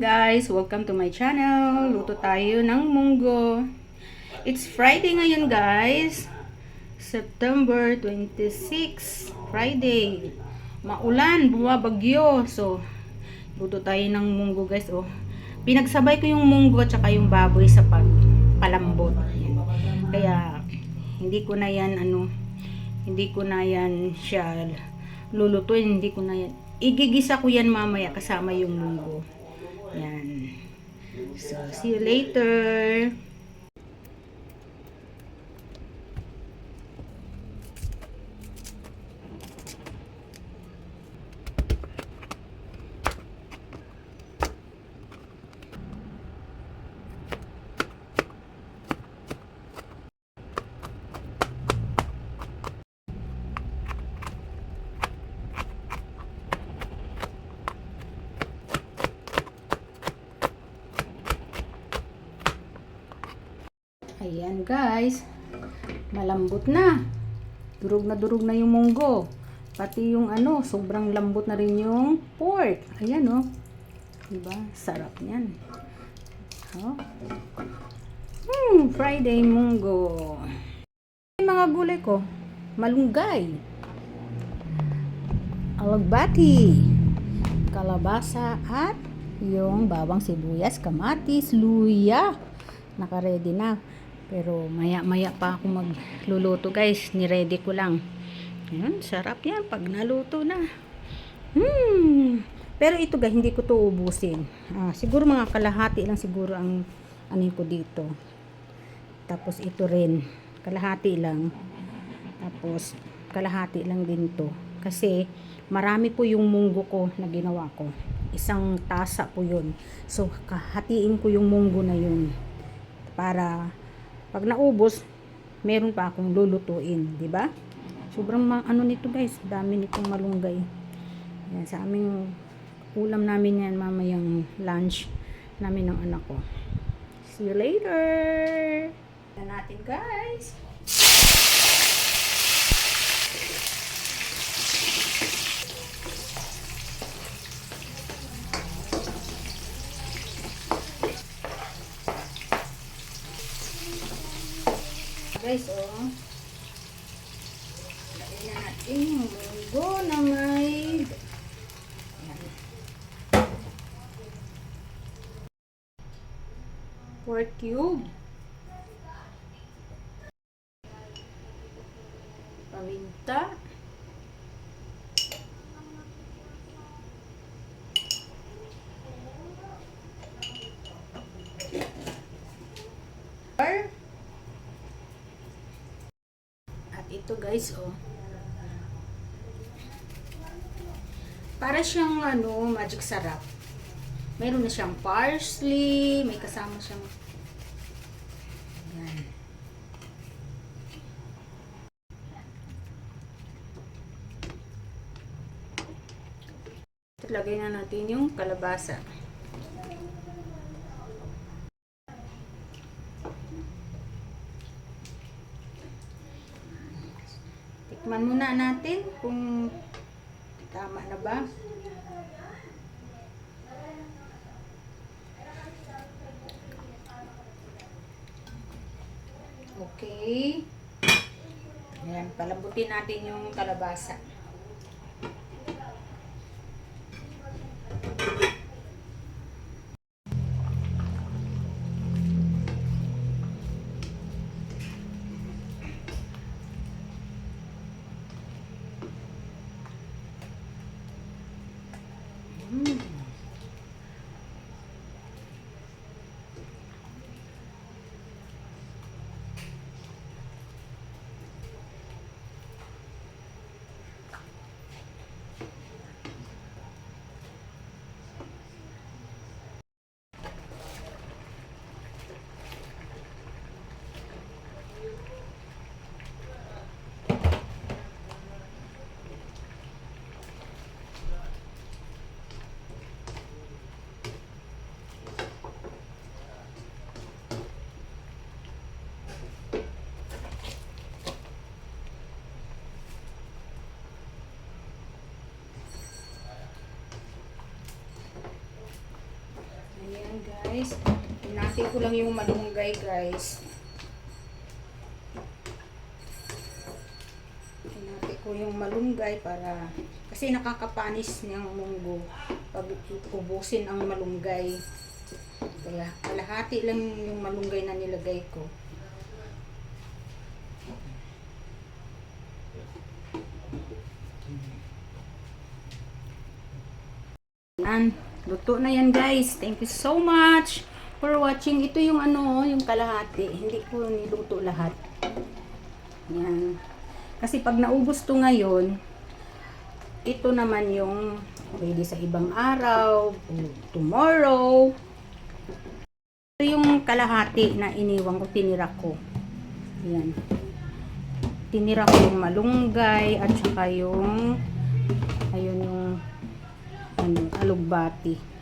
guys! Welcome to my channel. Luto tayo ng munggo. It's Friday ngayon guys. September 26. Friday. Maulan, bumabagyo. So, luto tayo ng munggo guys. Oh, pinagsabay ko yung munggo at saka yung baboy sa pagpalambot. Kaya, hindi ko na yan siya lulutuin. Hindi ko na yan. Igigisa ko yan mamaya kasama yung munggo. Yan. So, see you later. Ayan guys, malambot na. Durog na yung munggo. Pati yung sobrang lambot na rin yung pork. Ayan oh. Diba? Sarap niyan. Oh. Friday munggo. Yung mga gulay ko, malunggay, alagbati, kalabasa at yung bawang sibuyas, kamatis, luya. Naka-ready na. Pero maya pa ako magluluto guys. Ni-ready ko lang. Ayan, sarap yan pag naluto na. Pero ito guys, hindi ko to ubusin. Siguro mga kalahati lang siguro ang anin ko dito. Tapos ito rin. Kalahati lang. Tapos kalahati lang din to. Kasi marami po yung munggo ko na ginawa ko. Isang tasa po yun. So, hatiin ko yung munggo na yun. Para pag naubos, meron pa akong lulutuin, di ba? Sobrang nito guys, dami nitong malunggay. Yan, sa aming ulam namin yan mamayang lunch namin ng anak ko. See you later. Na natin guys. Guys, oh. Lagyan na natin yung munggo na may pork cube, paminta, ito guys, oh. Para siyang magic sarap. Meron na siyang parsley, may kasama siyang yan. Lagay na natin yung kalabasa. Tikman muna natin kung tama na ba. Okay. Ayan, palambutin natin yung kalabasa. guys. Hinati ko lang yung malunggay guys. Hinati ko yung malunggay para kasi nakakapanis niyang munggo pag ubusin ang malunggay. Kaya kalahati lang yung malunggay na nilagay ko. Yan. Luto na yan guys. Thank you so much for watching. Ito yung ano, yung kalahati. Hindi ko niluto lahat. Yan. Kasi pag naubos to ngayon, ito naman yung pwede sa ibang araw, tomorrow. Ito yung kalahati na iniwan ko, tinira ko. Yan. Tinira ko yung malunggay at saka yung ayun yung ano, alugbati.